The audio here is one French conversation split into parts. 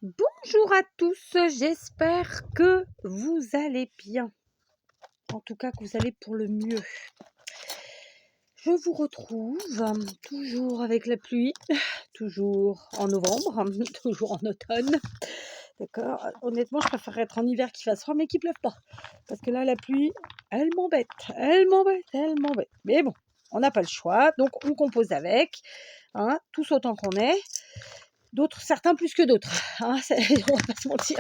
Bonjour à tous, j'espère que vous allez bien. En tout cas, que vous allez pour le mieux. Je vous retrouve toujours avec la pluie, toujours en novembre, toujours en automne. D'accord. Honnêtement, je préfère être en hiver qu'il fasse froid, mais qu'il pleuve pas. Parce que là, la pluie, elle m'embête, elle m'embête, elle m'embête. Mais bon, on n'a pas le choix, donc on compose avec, hein, tous autant qu'on est. D'autres, certains plus que d'autres, hein, on va pas se mentir.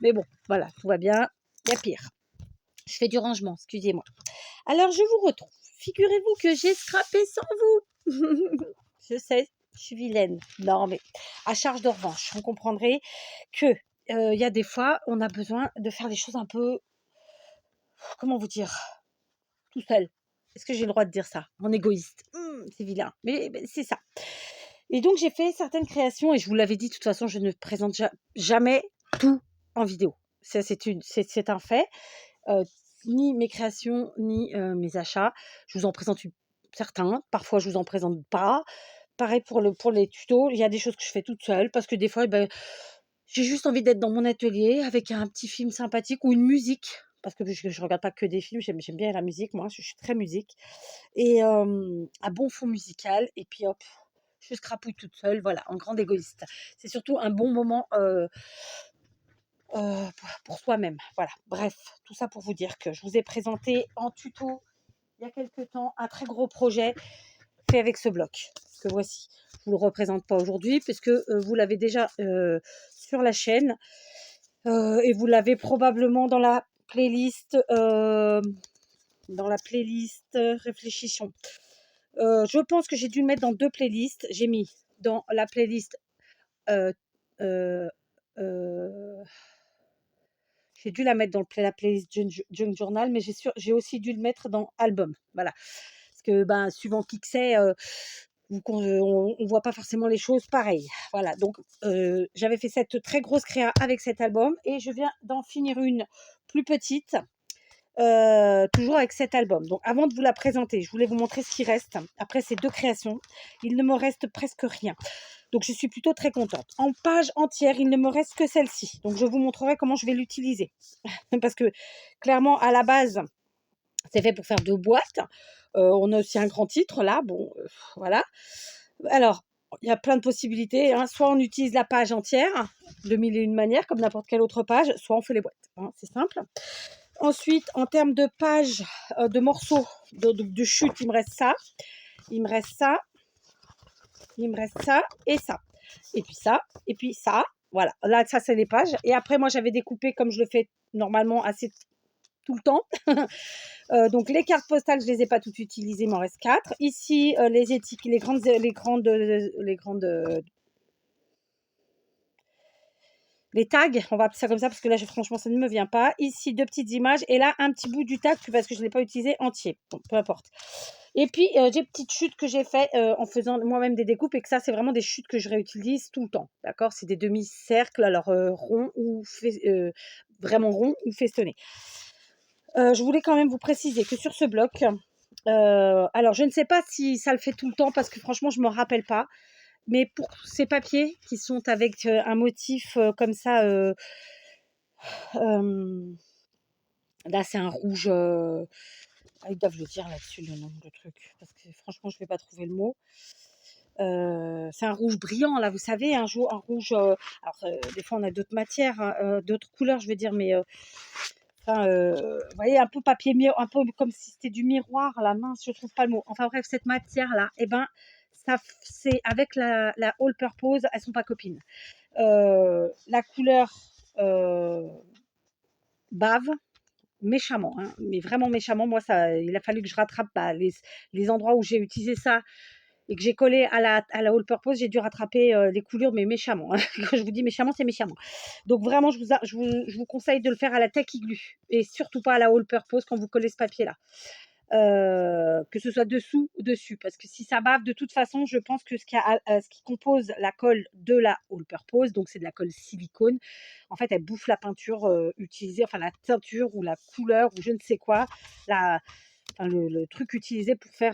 Mais bon, voilà, tout va bien, il y a pire. Je fais du rangement, excusez-moi. Alors, je vous retrouve. Figurez-vous que j'ai scrappé sans vous. Je sais, je suis vilaine. Non, mais à charge de revanche, vous comprendrez que il y a des fois, on a besoin de faire des choses un peu, comment vous dire, tout seul. Est-ce que j'ai le droit de dire ça? En égoïste. C'est vilain, mais c'est ça. Et donc, j'ai fait certaines créations et je vous l'avais dit, de toute façon, je ne présente jamais tout en vidéo. C'est un fait. Ni mes créations, ni mes achats. Je vous en présente certains. Parfois, je vous en présente pas. Pareil pour les tutos. Il y a des choses que je fais toute seule parce que des fois, j'ai juste envie d'être dans mon atelier avec un petit film sympathique ou une musique. Parce que je regarde pas que des films, j'aime bien la musique, moi, je suis très musique. Et un bon fond musical, et puis hop, je scrapouille toute seule, voilà, en grande égoïste. C'est surtout un bon moment pour soi-même, voilà. Bref, tout ça pour vous dire que je vous ai présenté en tuto, il y a quelques temps, un très gros projet fait avec ce bloc, que voici. Je ne vous le représente pas aujourd'hui, puisque vous l'avez déjà sur la chaîne, et vous l'avez probablement dans la playlist, réfléchissons. Je pense que j'ai dû le mettre dans 2 playlists. J'ai mis dans la playlist, heu heu heu, j'ai dû la mettre dans la playlist Junk Journal, mais j'ai aussi dû le mettre dans album, voilà. Parce que, suivant qui que c'est, on voit pas forcément les choses pareilles. Voilà, donc j'avais fait cette très grosse créa avec cet album et je viens d'en finir une plus petite, toujours avec cet album. Donc avant de vous la présenter, je voulais vous montrer ce qui reste. Après ces 2 créations, il ne me reste presque rien. Donc je suis plutôt très contente. En page entière, il ne me reste que celle-ci. Donc je vous montrerai comment je vais l'utiliser. Parce que clairement, à la base, c'est fait pour faire 2 boîtes. On a aussi un grand titre là, bon, voilà. Alors, il y a plein de possibilités, hein. Soit on utilise la page entière, de mille et une manières, comme n'importe quelle autre page, soit on fait les boîtes, hein, c'est simple. Ensuite, en termes de pages, de morceaux, de chute, il me reste ça, il me reste ça, il me reste ça et ça. Et puis ça, et puis ça. Voilà, là, ça, c'est les pages. Et après, moi, j'avais découpé comme je le fais normalement assez tout le temps. Donc, les cartes postales, je ne les ai pas toutes utilisées, il m'en reste 4. Ici, les étiquettes, les tags, on va appeler ça comme ça parce que là, franchement, ça ne me vient pas. Ici, 2 petites images et là, un petit bout du tag parce que je ne l'ai pas utilisé entier. Bon, peu importe. Et puis, j'ai petites chutes que j'ai fait en faisant moi-même des découpes et que ça, c'est vraiment des chutes que je réutilise tout le temps. D'accord? C'est des demi-cercles, alors ronds ou vraiment ronds ou festonnés. Je voulais quand même vous préciser que sur ce bloc, alors je ne sais pas si ça le fait tout le temps parce que franchement, je ne me rappelle pas. Mais pour ces papiers qui sont avec un motif comme ça, là c'est un rouge, ils doivent le dire là-dessus le nom, le truc, parce que franchement je ne vais pas trouver le mot. C'est un rouge brillant là, vous savez, un rouge. Alors des fois on a d'autres matières, hein, d'autres couleurs, je veux dire, mais enfin, vous voyez, un peu papier miroir, un peu comme si c'était du miroir. La mince, je trouve pas le mot. Enfin bref, cette matière là, et ça, c'est avec la All Purpose, elles sont pas copines. La couleur bave méchamment, hein, mais vraiment méchamment. Moi, il a fallu que je rattrape les endroits où j'ai utilisé ça et que j'ai collé à la All Purpose. J'ai dû rattraper les coulures, mais méchamment, hein. Quand je vous dis méchamment, c'est méchamment. Donc vraiment, je vous conseille de le faire à la Tech Igloo et surtout pas à la All Purpose quand vous collez ce papier là. Que ce soit dessous ou dessus, parce que si ça bave, de toute façon, je pense que ce qui compose la colle de la All Purpose, donc c'est de la colle silicone, en fait, elle bouffe la peinture utilisée, enfin la teinture ou la couleur ou je ne sais quoi, enfin, le truc utilisé pour faire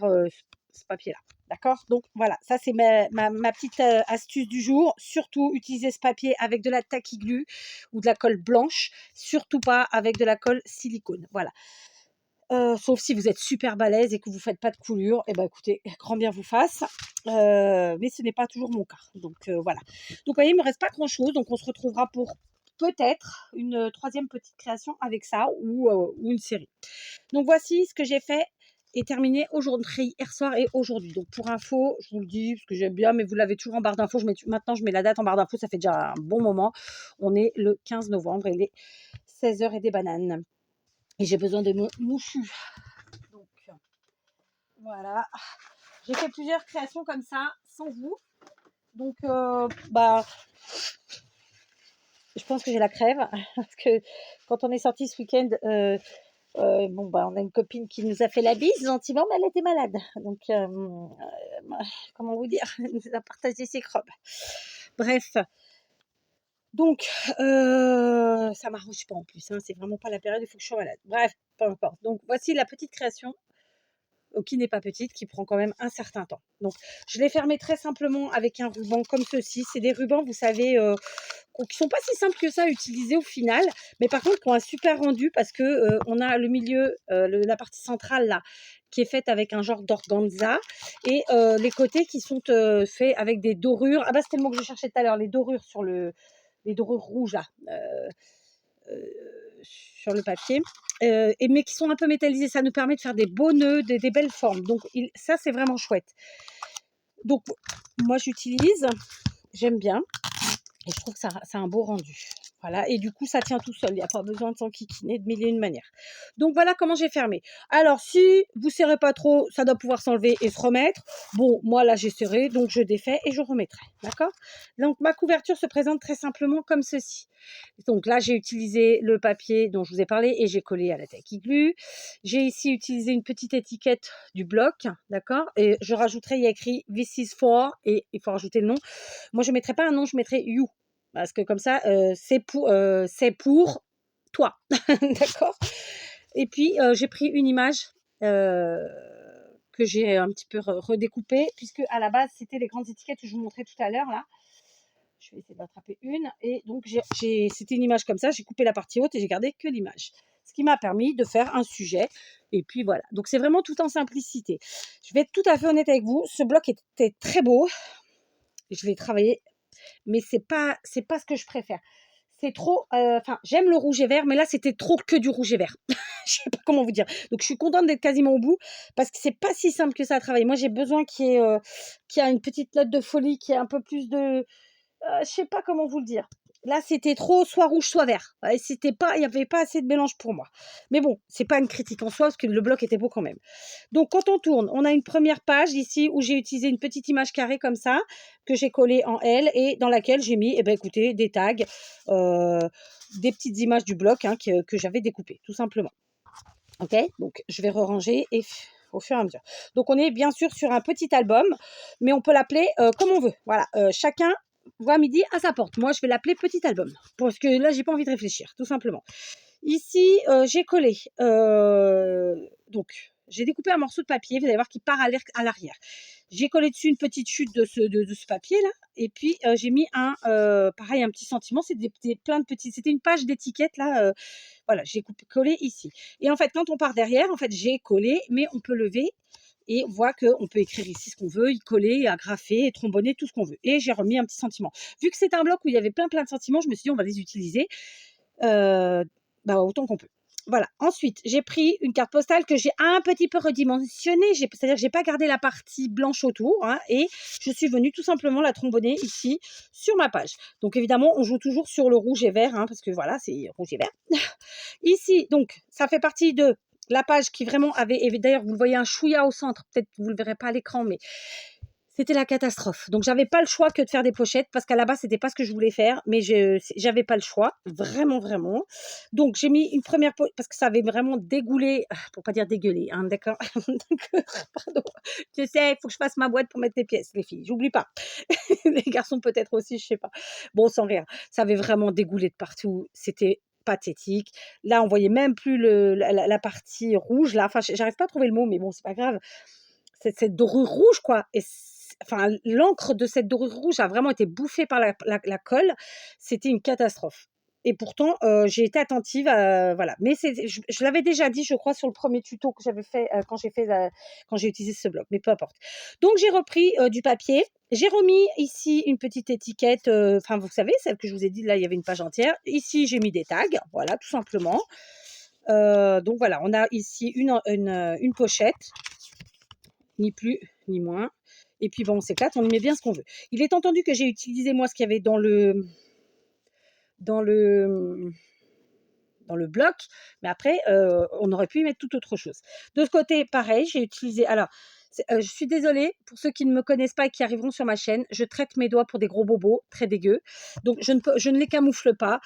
ce papier-là. D'accord? Donc voilà, ça c'est ma petite astuce du jour. Surtout, utilisez ce papier avec de la tacky glue ou de la colle blanche. Surtout pas avec de la colle silicone. Voilà. Sauf si vous êtes super balèze et que vous faites pas de coulure, et ben écoutez, grand bien vous fasse. Mais ce n'est pas toujours mon cas. Donc voilà. Donc vous voyez, il me reste pas grand chose. Donc on se retrouvera pour peut-être une troisième petite création avec ça ou une série. Donc voici ce que j'ai fait et terminé aujourd'hui, hier soir et aujourd'hui. Donc pour info, je vous le dis parce que j'aime bien, mais vous l'avez toujours en barre d'infos. Maintenant, je mets la date en barre d'infos, ça fait déjà un bon moment. On est le 15 novembre et il est 16h et des bananes. Et j'ai besoin de mon mouchu. Donc voilà. J'ai fait plusieurs créations comme ça, sans vous. Donc je pense que j'ai la crève. Parce que quand on est sorti ce week-end, on a une copine qui nous a fait la bise gentiment, mais elle était malade. Donc, comment vous dire, elle nous a partagé ses crobes. Bref. Donc, ça m'arrange pas en plus. Hein, c'est vraiment pas la période, il faut que je sois malade. Bref, peu importe. Donc, voici la petite création qui n'est pas petite, qui prend quand même un certain temps. Donc, je l'ai fermée très simplement avec un ruban comme ceci. C'est des rubans, vous savez, qui sont pas si simples que ça à utiliser au final, mais par contre qui ont un super rendu parce que on a le milieu, la partie centrale là, qui est faite avec un genre d'organza et les côtés qui sont faits avec des dorures. Ah bah c'était le mot que je cherchais tout à l'heure, les dorures les dorures rouges là. Sur le papier, mais qui sont un peu métallisés. Ça nous permet de faire des beaux nœuds, des belles formes. Donc ça, c'est vraiment chouette. Donc moi, j'utilise, j'aime bien, et je trouve que ça a un beau rendu. Voilà, et du coup, ça tient tout seul. Il n'y a pas besoin de s'enquiquiner de mille et une manières. Donc voilà comment j'ai fermé. Alors, si vous ne serrez pas trop, ça doit pouvoir s'enlever et se remettre. Bon, moi là, j'ai serré, donc je défais et je remettrai. D'accord? Donc ma couverture se présente très simplement comme ceci. Donc là, j'ai utilisé le papier dont je vous ai parlé et j'ai collé à la tacky glue. J'ai ici utilisé une petite étiquette du bloc, d'accord? Et je rajouterai, il y a écrit This is for, et il faut rajouter le nom. Moi, je ne mettrai pas un nom, je mettrai you. Parce que comme ça, c'est pour toi. D'accord? Et puis, j'ai pris une image que j'ai un petit peu redécoupée, puisque à la base, c'était les grandes étiquettes que je vous montrais tout à l'heure, là. Je vais essayer d'attraper une. Et donc, c'était une image comme ça. J'ai coupé la partie haute et j'ai gardé que l'image. Ce qui m'a permis de faire un sujet. Et puis voilà. Donc, c'est vraiment tout en simplicité. Je vais être tout à fait honnête avec vous. Ce bloc était très beau. Je l'ai travaillé. Mais c'est pas ce que je préfère. C'est trop. J'aime le rouge et vert. Mais là, c'était trop que du rouge et vert. Je sais pas comment vous dire. Donc, je suis contente d'être quasiment au bout. Parce que c'est pas si simple que ça à travailler. Moi, j'ai besoin qu'il y ait une petite note de folie, qu'il y ait un peu plus de. Je sais pas comment vous le dire. Là, c'était trop soit rouge, soit vert. Ouais, il n'y avait pas assez de mélange pour moi. Mais bon, c'est pas une critique en soi, parce que le bloc était beau quand même. Donc, quand on tourne, on a une première page ici où j'ai utilisé une petite image carrée comme ça, que j'ai collée en L et dans laquelle j'ai mis, écoutez, des tags, des petites images du bloc que j'avais découpées, tout simplement. Ok, donc je vais ranger et au fur et à mesure. Donc on est bien sûr sur un petit album, mais on peut l'appeler comme on veut. Voilà, chacun voit midi à sa porte. Moi, je vais l'appeler petit album parce que là, j'ai pas envie de réfléchir, tout simplement. Ici, j'ai collé. Donc, j'ai découpé un morceau de papier. Vous allez voir qu'il part à l'arrière. J'ai collé dessus une petite chute de ce papier-là. Et puis, j'ai mis pareil, un petit sentiment. Plein de petits. C'était une page d'étiquette, là. Voilà, j'ai collé ici. Et en fait, quand on part derrière, en fait, j'ai collé, mais on peut lever. Et on voit qu'on peut écrire ici ce qu'on veut, y coller, agrafer, trombonner, tout ce qu'on veut. Et j'ai remis un petit sentiment. Vu que c'est un bloc où il y avait plein de sentiments, je me suis dit, on va les utiliser. Autant qu'on peut. Voilà. Ensuite, j'ai pris une carte postale que j'ai un petit peu redimensionnée. C'est-à-dire que j'ai pas gardé la partie blanche autour. Et je suis venue tout simplement la trombonner ici sur ma page. Donc évidemment, on joue toujours sur le rouge et vert. Parce que voilà, c'est rouge et vert. Ici, donc, ça fait partie de la page qui vraiment avait... Et d'ailleurs, vous le voyez un chouïa au centre. Peut-être que vous ne le verrez pas à l'écran, mais... C'était la catastrophe. Donc, j'avais pas le choix que de faire des pochettes parce qu'à la base, c'était pas ce que je voulais faire, mais j'avais pas le choix. Vraiment, vraiment. Donc, j'ai mis une première pochette parce que ça avait vraiment dégoulé, pour pas dire dégueulé, d'accord? Pardon. Tu sais, il faut que je fasse ma boîte pour mettre les pièces, les filles. J'oublie pas. Les garçons, peut-être aussi, je sais pas. Bon, sans rire. Ça avait vraiment dégoulé de partout. C'était pathétique. Là, on voyait même plus la partie rouge, là. Enfin, j'arrive pas à trouver le mot, mais bon, c'est pas grave. cette dorure rouge, quoi. Et enfin, l'encre de cette dorure rouge a vraiment été bouffée par la colle. C'était une catastrophe. Et pourtant, j'ai été attentive, voilà. Mais je l'avais déjà dit, je crois, sur le premier tuto que j'avais fait quand j'ai utilisé ce bloc, mais peu importe. Donc, j'ai repris du papier. J'ai remis ici une petite étiquette, enfin, vous savez, celle que je vous ai dit, là, il y avait une page entière. Ici, j'ai mis des tags, voilà, tout simplement. Donc, voilà, on a ici une pochette, ni plus ni moins. Et puis, bon, on s'éclate, on y met bien ce qu'on veut. Il est entendu que j'ai utilisé, moi, ce qu'il y avait dans le bloc, mais après, on aurait pu y mettre tout autre chose. De ce côté, pareil, j'ai utilisé... Alors, je suis désolée, pour ceux qui ne me connaissent pas et qui arriveront sur ma chaîne, je traite mes doigts pour des gros bobos, très dégueux. Donc, je ne les camoufle pas.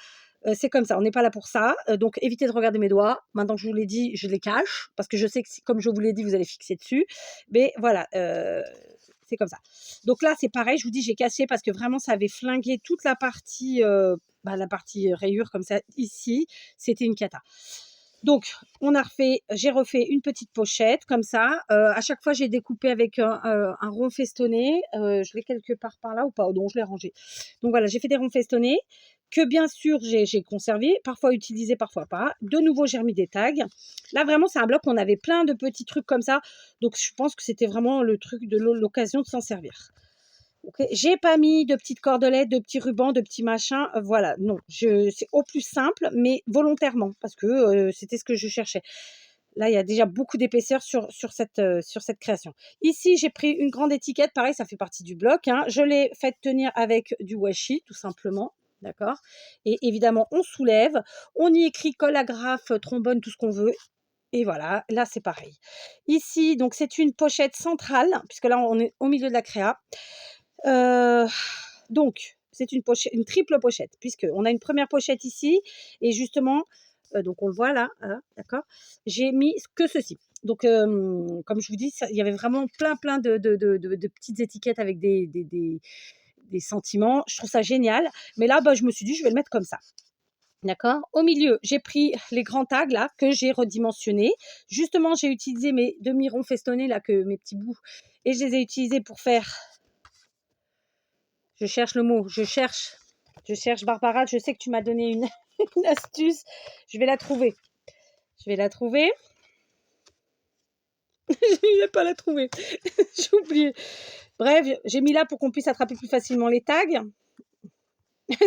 C'est comme ça, on n'est pas là pour ça. Donc, évitez de regarder mes doigts. Maintenant que je vous l'ai dit, je les cache, parce que je sais que, comme je vous l'ai dit, vous allez fixer dessus. Mais voilà, c'est comme ça. Donc là, c'est pareil, je vous dis, j'ai cassé parce que vraiment, ça avait flingué toute la partie rayure comme ça, ici. C'était une cata. Donc, j'ai refait une petite pochette comme ça. À chaque fois, j'ai découpé avec un rond festonné. Je l'ai quelque part par là ou pas? Non, je l'ai rangé. Donc voilà, j'ai fait des ronds festonnés que bien sûr, j'ai conservé, parfois utilisé, parfois pas. De nouveau, j'ai remis des tags. Là, vraiment, c'est un bloc où on avait plein de petits trucs comme ça. Donc, je pense que c'était vraiment le truc de l'occasion de s'en servir. Okay. J'ai pas mis de petites cordelettes, de petits rubans, de petits machins. Voilà, non. C'est au plus simple, mais volontairement, parce que c'était ce que je cherchais. Là, il y a déjà beaucoup d'épaisseur sur cette création. Ici, j'ai pris une grande étiquette. Pareil, ça fait partie du bloc. Hein. Je l'ai fait tenir avec du washi, tout simplement. D'accord. Et évidemment, on soulève. On y écrit colle, agrafe, trombone, tout ce qu'on veut. Et voilà, là, c'est pareil. Ici, donc, c'est une pochette centrale, puisque là, on est au milieu de la créa. Donc, c'est une triple pochette, puisqu'on a une première pochette ici, et justement, donc on le voit là, hein, d'accord, j'ai mis que ceci. Donc, comme je vous dis, il y avait vraiment plein de petites étiquettes avec des sentiments. Je trouve ça génial. Mais là, je me suis dit, je vais le mettre comme ça. D'accord. Au milieu, j'ai pris les grands tags là que j'ai redimensionnés. Justement, j'ai utilisé mes demi-ronds festonnés là, mes petits bouts, et je les ai utilisés pour faire... Je cherche le mot, je cherche Barbara, je sais que tu m'as donné une, une astuce. Je vais la trouver. Je ne vais pas la trouver. J'ai oublié. Bref, j'ai mis là pour qu'on puisse attraper plus facilement les tags.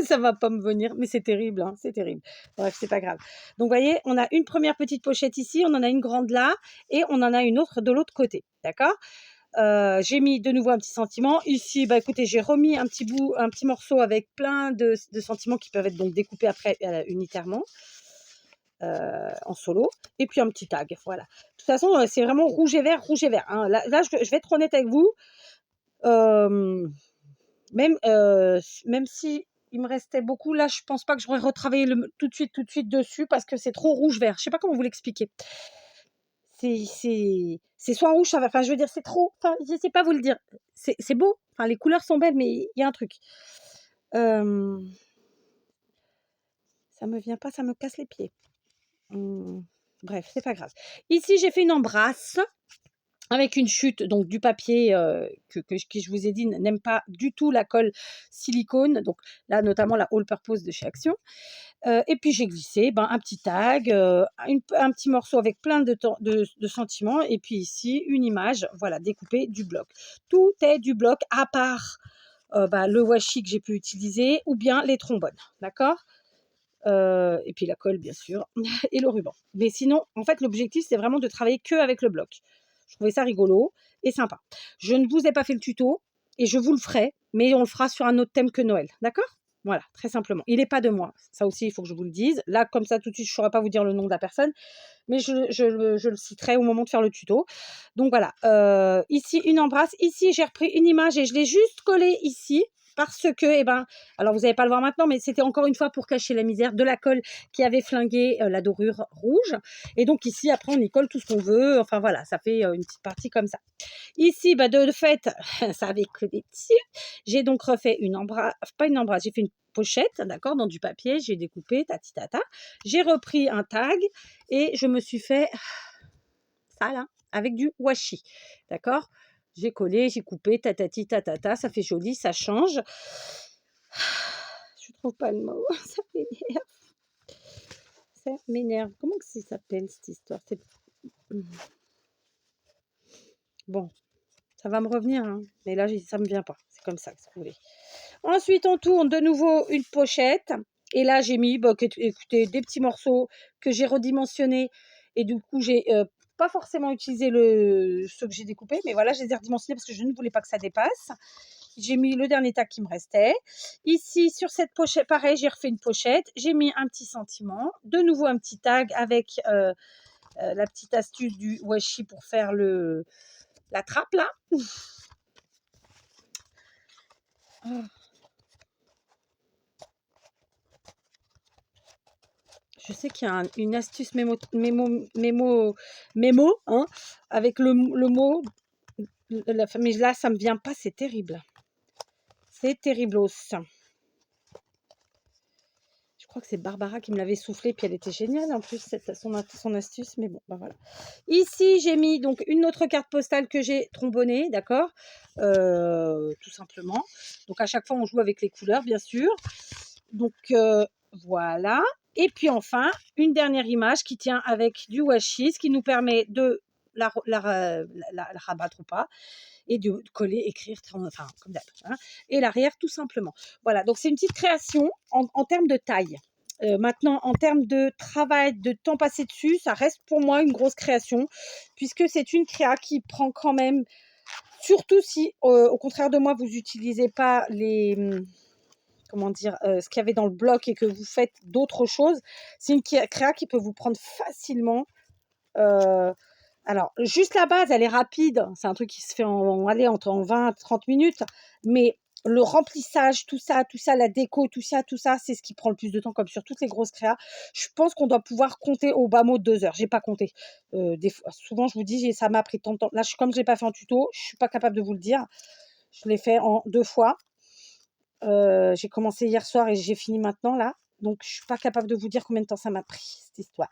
Ça va pas me venir, mais c'est terrible, hein, c'est terrible. Bref, c'est pas grave. Donc, vous voyez, on a une première petite pochette ici, on en a une grande là, et on en a une autre de l'autre côté. D'accord. J'ai mis de nouveau un petit sentiment. Ici, écoutez, j'ai remis un petit morceau avec plein de sentiments qui peuvent être donc découpés après unitairement en solo. Et puis un petit tag, voilà. De toute façon, c'est vraiment rouge et vert, hein. Là je vais être honnête avec vous. Même si il me restait beaucoup, là, je pense pas que j'aurais retravaillé tout de suite dessus parce que c'est trop rouge-vert. Je sais pas comment vous l'expliquer. C'est soit rouge, ça va. Enfin, je veux dire, c'est trop. Enfin, je sais pas vous le dire. C'est beau. Enfin, les couleurs sont belles, mais il y a un truc. Ça me vient pas, ça me casse les pieds. Bref, c'est pas grave. Ici, j'ai fait une embrasse avec une chute, donc du papier que je vous ai dit n'aime pas du tout la colle silicone. Donc là, notamment la All Purpose de chez Action. Et puis j'ai glissé un petit tag, un petit morceau avec plein de sentiments, et puis ici une image, voilà, découpée du bloc. Tout est du bloc à part le washi que j'ai pu utiliser ou bien les trombones, d'accord. Et puis la colle bien sûr et le ruban. Mais sinon, en fait, l'objectif c'est vraiment de travailler que avec le bloc. Je trouvais ça rigolo et sympa. Je ne vous ai pas fait le tuto et je vous le ferai, mais on le fera sur un autre thème que Noël, d'accord. Voilà, très simplement. Il n'est pas de moi. Ça aussi, il faut que je vous le dise. Là, comme ça, tout de suite, je ne saurais pas vous dire le nom de la personne, mais je le citerai au moment de faire le tuto. Donc voilà, ici, une embrasse. Ici, j'ai repris une image et je l'ai juste collée ici. Parce que, alors vous n'allez pas le voir maintenant, mais c'était encore une fois pour cacher la misère de la colle qui avait flingué la dorure rouge. Et donc ici, après, on y colle tout ce qu'on veut. Enfin voilà, ça fait une petite partie comme ça. Ici, de fait, ça avait que des petits. J'ai donc refait une embrasse, pas une embrasse, j'ai fait une pochette, d'accord, dans du papier. J'ai découpé, tati tata. J'ai repris un tag et je me suis fait ça là. avec du washi. D'accord? J'ai collé, j'ai coupé, tatati, tatata, ça fait joli, ça change. Je trouve pas le mot, ça m'énerve. Ça m'énerve. Comment que ça s'appelle cette histoire? Bon, ça va me revenir, hein. Mais là, ça me vient pas. C'est comme ça, si vous voulez. Ensuite, on tourne de nouveau une pochette. Et là, j'ai mis, écoutez, des petits morceaux que j'ai redimensionnés. Et du coup, j'ai pas forcément utilisé ceux que j'ai découpés. Mais voilà, je les ai redimensionnés parce que je ne voulais pas que ça dépasse. J'ai mis le dernier tag qui me restait. Ici, sur cette pochette, pareil, j'ai refait une pochette. J'ai mis un petit sentiment. De nouveau, un petit tag avec la petite astuce du washi pour faire la trappe, là. Oh. Je sais qu'il y a une astuce mémo hein, avec le mot, mais là, ça ne me vient pas, c'est terrible. C'est terriblos. Je crois que c'est Barbara qui me l'avait soufflé, puis elle était géniale en plus, son astuce, mais bon, ben voilà. Ici, j'ai mis donc une autre carte postale que j'ai trombonnée, d'accord, tout simplement. Donc à chaque fois, on joue avec les couleurs, bien sûr. Donc voilà. Et puis enfin, une dernière image qui tient avec du washi, ce qui nous permet de la rabattre ou pas, et de coller, écrire, enfin comme d'hab. Hein, et l'arrière tout simplement. Voilà, donc c'est une petite création en termes de taille. Maintenant, en termes de travail, de temps passé dessus, ça reste pour moi une grosse création, puisque c'est une créa qui prend quand même, surtout si, au contraire de moi, vous n'utilisez pas comment dire, ce qu'il y avait dans le bloc et que vous faites d'autres choses, c'est une créa qui peut vous prendre facilement. Alors, juste la base, elle est rapide. C'est un truc qui se fait en 20 30 minutes. Mais le remplissage, tout ça, la déco, tout ça, c'est ce qui prend le plus de temps, comme sur toutes les grosses créas. Je pense qu'on doit pouvoir compter au bas mot 2 heures. J'ai pas compté. Souvent, je vous dis, ça m'a pris tant de temps. Là, comme je n'ai pas fait en tuto, je suis pas capable de vous le dire. Je l'ai fait en 2 fois. J'ai commencé hier soir et j'ai fini maintenant, là. Donc, je suis pas capable de vous dire combien de temps ça m'a pris, cette histoire.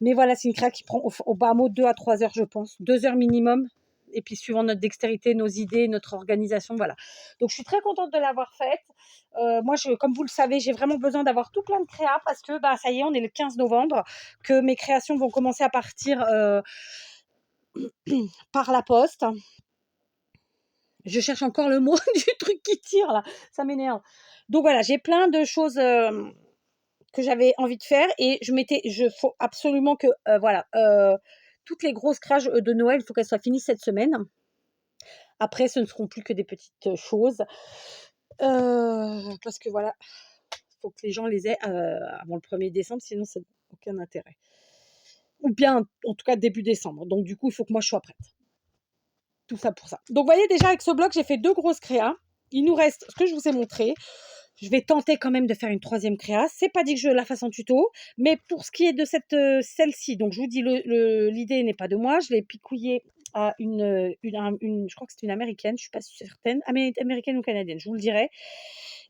Mais voilà, c'est une créa qui prend au bas mot 2 à 3 heures, je pense. 2 heures minimum. Et puis, suivant notre dextérité, nos idées, notre organisation, voilà. Donc, je suis très contente de l'avoir faite. Moi, comme vous le savez, j'ai vraiment besoin d'avoir tout plein de créas parce que, bah, ça y est, on est le 15 novembre, que mes créations vont commencer à partir par la poste. Je cherche encore le mot du truc qui tire, là. Ça m'énerve. Donc, voilà, j'ai plein de choses que j'avais envie de faire et faut absolument que, voilà, toutes les grosses crages de Noël, il faut qu'elles soient finies cette semaine. Après, ce ne seront plus que des petites choses. Parce que voilà, il faut que les gens les aient avant le 1er décembre, sinon ça n'a aucun intérêt. Ou bien, en tout cas, début décembre. Donc, du coup, il faut que moi, je sois prête. Tout ça pour ça. Donc, vous voyez, déjà, avec ce bloc, j'ai fait 2 grosses créas. Il nous reste ce que je vous ai montré. Je vais tenter quand même de faire une 3e créa. C'est pas dit que je la fasse en tuto, mais pour ce qui est de celle-ci, donc je vous dis, l'idée n'est pas de moi. Je l'ai picouillée à je crois que c'est une américaine, je suis pas certaine, américaine ou canadienne, je vous le dirai.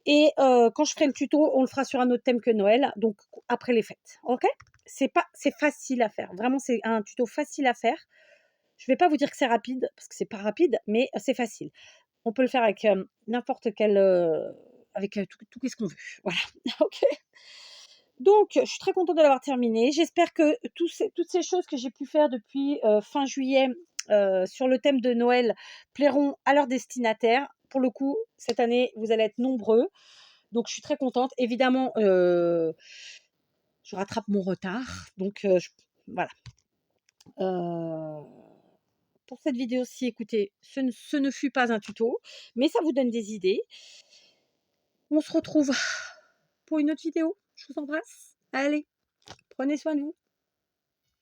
Et quand je ferai le tuto, on le fera sur un autre thème que Noël, donc après les fêtes. Ok? C'est facile à faire. Vraiment, c'est un tuto facile à faire. Je vais pas vous dire que c'est rapide parce que c'est pas rapide, mais c'est facile. On peut le faire avec n'importe quel, avec tout ce qu'on veut. Voilà. Ok. Donc, je suis très contente de l'avoir terminé. J'espère que toutes ces choses que j'ai pu faire depuis fin juillet sur le thème de Noël plairont à leurs destinataires. Pour le coup, cette année, vous allez être nombreux. Donc, je suis très contente. Évidemment, je rattrape mon retard. Donc, voilà. Pour cette vidéo-ci, écoutez, ce ne fut pas un tuto, mais ça vous donne des idées. On se retrouve pour une autre vidéo. Je vous embrasse. Allez, prenez soin de vous.